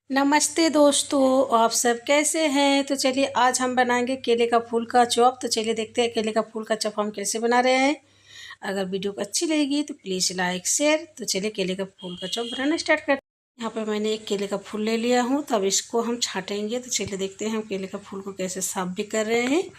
नमस्ते दोस्तों, आप सब कैसे हैं। तो चलिए आज हम बनाएंगे केले का फूल का चॉप। तो चलिए देखते हैं केले का फूल का चॉप हम कैसे बना रहे हैं। अगर वीडियो को अच्छी लगेगी तो प्लीज़ लाइक शेयर। तो चलिए केले का फूल का चॉप बनाना स्टार्ट करते हैं। यहाँ पर मैंने एक केले का फूल ले लिया हूँ, तब इसको हम छाटेंगे। तो चलिए देखते हैं हम केले का फूल को कैसे साफ भी कर रहे हैं।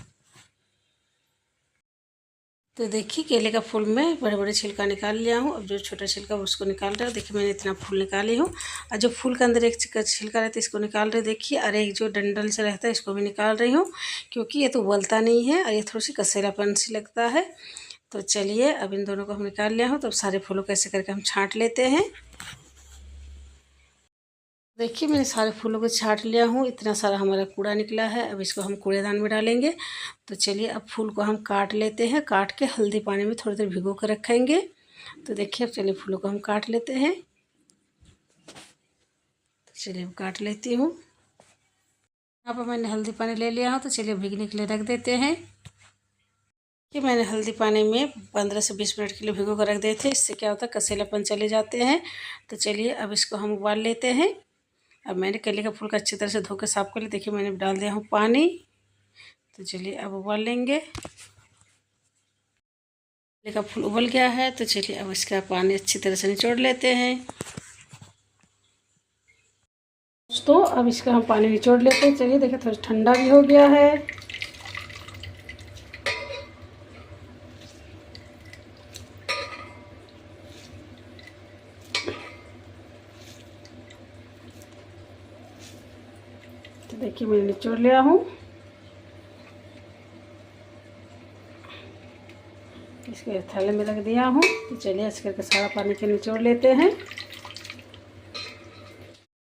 तो देखिए केले का फूल में बड़े बड़े छिलका निकाल लिया हूँ। अब जो छोटा छिलका उसको निकाल रहा हूँ। देखिए मैंने इतना फूल निकाली हूँ। और जो फूल के अंदर एक छिलका रहता है इसको निकाल रहे देखिए। और एक जो डंडल से रहता है इसको भी निकाल रही हूँ, क्योंकि ये तो उबलता नहीं है और ये थोड़ी सी कसेलापन सी लगता है। तो चलिए अब इन दोनों को हम निकाल लिया हूँ। तो सारे फूलों को ऐसे करके हम छाँट लेते हैं। देखिए मैंने सारे फूलों को छाँट लिया हूँ। इतना सारा हमारा कूड़ा निकला है। अब इसको हम कूड़ेदान में डालेंगे। तो चलिए अब फूल को हम काट लेते हैं। काट के हल्दी पानी में थोड़ी देर भिगो कर रखेंगे। तो देखिए अब चलिए फूलों को हम काट लेते हैं। तो चलिए अब काट लेती हूँ। यहाँ पर मैंने हल्दी पानी ले लिया हूँ। तो चलिए भीगने के लिए रख देते हैं। कि मैंने हल्दी पानी में 15 से 20 मिनट के लिए भिगो कर रख दिए थे। इससे क्या होता है कसेलापन चले जाते हैं। तो चलिए अब इसको हम उबाल लेते हैं। अब मैंने केले का फूल का अच्छी तरह से धो के साफ कर लिया। देखिए मैंने डाल दिया हूँ पानी। तो चलिए अब उबाल लेंगे। केले का फूल उबल गया है। तो चलिए अब इसका पानी अच्छी तरह से निचोड़ लेते हैं। दोस्तों अब इसका हम पानी निचोड़ लेते हैं। चलिए देखिए थोड़ा ठंडा भी हो गया है। तो देखिए मैंने निचोड़ लिया हूँ। इसके थैले में रख दिया हूँ। तो चलिए इस करके सारा पानी के निचोड़ लेते हैं।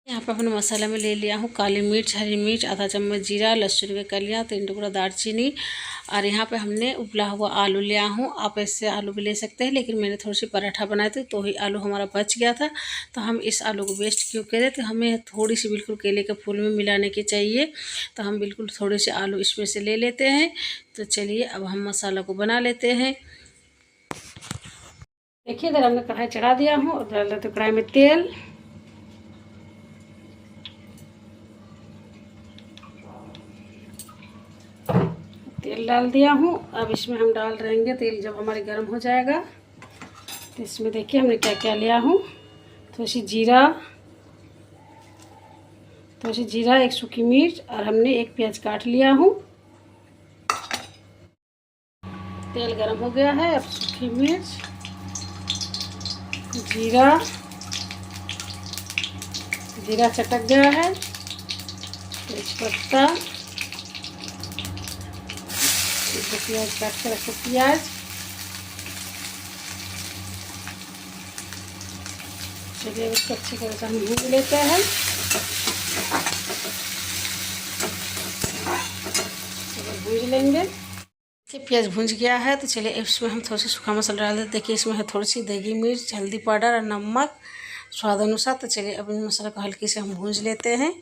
यहाँ पर अपने मसाला में ले लिया हूँ काली मिर्च, हरी मिर्च, आधा चम्मच जीरा, लहसुन के कलियाँ, 3 टुकड़ा दालचीनी। और यहाँ पे हमने उबला हुआ आलू लिया हूँ। आप ऐसे आलू भी ले सकते हैं, लेकिन मैंने थोड़ी सी पराठा बनाए थे तो ही आलू हमारा बच गया था। तो हम इस आलू को वेस्ट क्यों करें। तो हमें थोड़ी सी बिल्कुल केले के फूल में मिलाने की चाहिए। तो हम बिल्कुल थोड़े से आलू इसमें से ले लेते हैं। तो चलिए अब हम मसाला को बना लेते हैं। देखिए इधर हमने कढ़ाई चढ़ा दिया हूँ और डाल देते कढ़ाई में तेल। तेल डाल दिया हूँ। अब इसमें हम डाल रहेंगे तेल जब हमारे गर्म हो जाएगा। तो इसमें देखिए हमने क्या क्या लिया हूँ। थोड़ी सी जीरा, एक सूखी मिर्च और हमने एक प्याज काट लिया हूँ। तेल गर्म हो गया है। अब सूखी मिर्च, जीरा चटक गया है। तेजपत्ता, प्याज काट कर रखो प्याज। चलिए उसको अच्छी तरह से हम भून लेते हैं। भून लेंगे। प्याज भूंज गया है। तो चलिए इसमें हम थोड़ा सा सूखा मसाला डाल देते। देखिए इसमें है थोड़ी सी देगी मिर्च, हल्दी पाउडर और नमक स्वाद अनुसार। तो चलिए अब इन मसाला को हल्के से हम भूंज लेते हैं।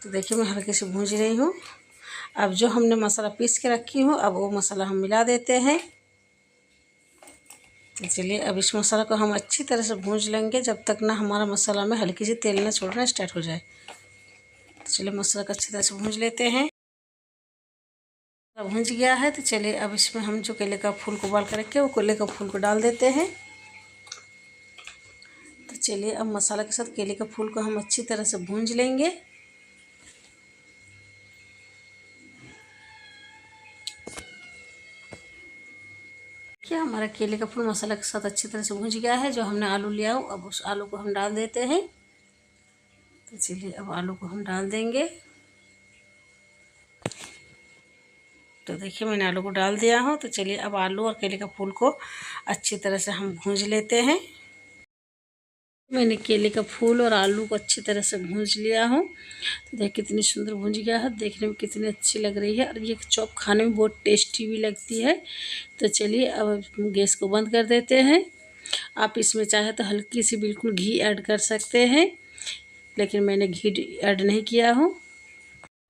तो देखिए मैं हल्के से भूंज रही हूँ। अब जो हमने मसाला पीस के रखी हूँ अब वो मसाला हम मिला देते हैं। तो चलिए अब इस मसाला को हम अच्छी तरह से भूंज लेंगे जब तक ना हमारा मसाला में हल्की सी तेल ना छोड़ना स्टार्ट हो जाए। तो चलिए मसाला को अच्छी तरह से भूंज लेते हैं। भूंज गया है। तो चलिए अब इसमें हम जो केले का फूल को उबाल कर रखे वो केले का फूल को डाल देते हैं। तो चलिए अब मसाला के साथ केले का फूल को हम अच्छी तरह से भूंज लेंगे। क्या हमारा केले का फूल मसाला के साथ अच्छी तरह से भूंज गया है। जो हमने आलू लिया हो अब उस आलू को हम डाल देते हैं। तो चलिए अब आलू को हम डाल देंगे। तो देखिए मैंने आलू को डाल दिया हूँ। तो चलिए अब आलू और केले का फूल को अच्छी तरह से हम भूंज लेते हैं। मैंने केले का फूल और आलू को अच्छी तरह से भूंज लिया हूँ। तो देखिए कितनी सुंदर भूंज गया है, देखने में कितनी अच्छी लग रही है और ये चॉप खाने में बहुत टेस्टी भी लगती है। तो चलिए अब गैस को बंद कर देते हैं। आप इसमें चाहे तो हल्की सी बिल्कुल घी ऐड कर सकते हैं, लेकिन मैंने घी ऐड नहीं किया हूँ।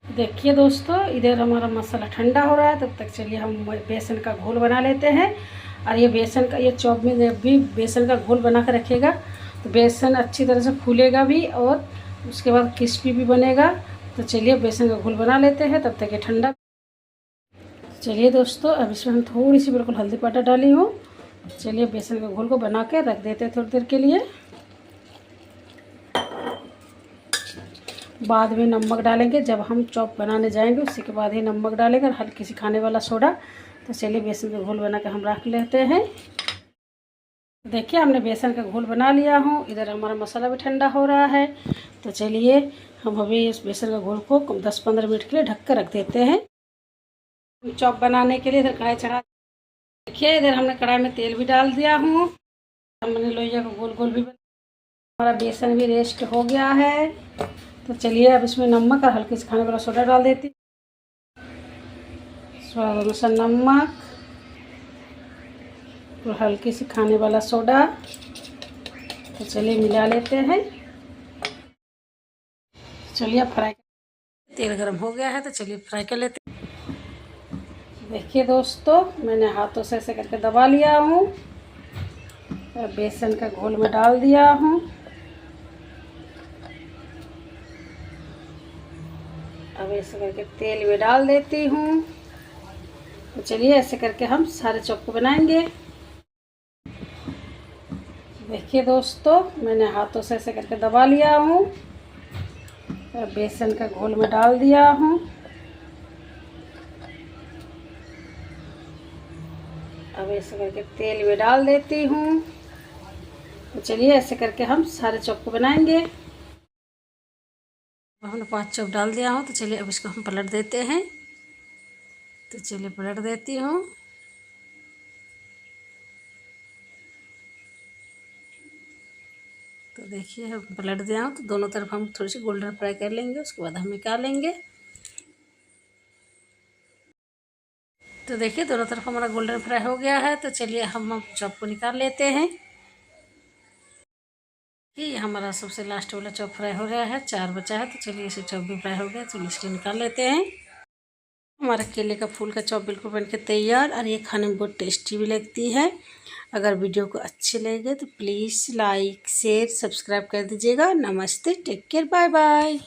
देखिए दोस्तों इधर हमारा मसाला ठंडा हो रहा है। तब तक चलिए हम बेसन का घोल बना लेते हैं। और ये बेसन का ये चॉप में जब भी बेसन का घोल बना कर रखिएगा तो बेसन अच्छी तरह से फूलेगा भी और उसके बाद क्रिस्पी भी बनेगा। तो चलिए बेसन का घोल बना लेते हैं, तब तक ये ठंडा। चलिए दोस्तों, अब इसमें हम थोड़ी सी बिल्कुल हल्दी पाउडर डाली हूँ। चलिए बेसन के घोल को बना के रख देते हैं थोड़ी देर के लिए। बाद में नमक डालेंगे, जब हम चॉप बनाने जाएंगे उसी के बाद ही नमक डालेंगे और हल्की सी खाने वाला सोडा। तो चलिए बेसन का घोल बना के हम रख लेते हैं। देखिए हमने बेसन का घोल बना लिया हूँ। इधर हमारा मसाला भी ठंडा हो रहा है। तो चलिए हम अभी इस बेसन का घोल को 10-15 मिनट के लिए ढक कर रख देते हैं। चॉप बनाने के लिए इधर कढ़ाई चढ़ा। देखिए इधर हमने कढ़ाई में तेल भी डाल दिया हूँ। हमने लोइया को गोल गोल भी हमारा बेसन भी रेस्ट हो गया है। तो चलिए अब इसमें नमक और हल्की सी खाने वाला सोडा डाल देती। स्वाद अनुसार नमक और हल्की सी खाने वाला सोडा। तो चलिए मिला लेते हैं। चलिए अब फ्राई, तेल गरम हो गया है तो चलिए फ्राई कर लेते हैं। देखिए दोस्तों, मैंने हाथों से ऐसे करके दबा लिया हूँ। बेसन का घोल में डाल दिया हूँ। अब ऐसे करके तेल में डाल देती हूँ। तो चलिए ऐसे करके हम सारे चॉप को बनाएंगे। देखिए दोस्तों, मैंने हाथों से ऐसे करके दबा लिया हूँ। बेसन का घोल में डाल दिया हूँ। अब ऐसे करके तेल में डाल देती हूँ। तो चलिए ऐसे करके हम सारे चॉप को बनाएंगे। हमने 5 चॉप डाल दिया हूँ। तो चलिए अब इसको हम पलट देते हैं। तो चलिए पलट देती हूँ। तो देखिए हम पलट दिया हूँ। तो दोनों तरफ हम थोड़ी सी गोल्डन फ्राई कर लेंगे, उसके बाद हम निकालेंगे। तो देखिए दोनों तरफ हमारा गोल्डन फ्राई हो गया है। तो चलिए हम चॉप को निकाल लेते हैं। ये हमारा सबसे लास्ट वाला चॉप फ्राई हो गया है, 4 बचा है। तो चलिए इसे चॉप भी फ्राई हो गया, चलिए इसको निकाल लेते हैं। हमारा केले का फूल का चॉप बिल्कुल बनके तैयार, और ये खाने में बहुत टेस्टी भी लगती है। अगर वीडियो को अच्छे लगे तो प्लीज़ लाइक शेयर सब्सक्राइब कर दीजिएगा। नमस्ते, टेक केयर, बाय बाय।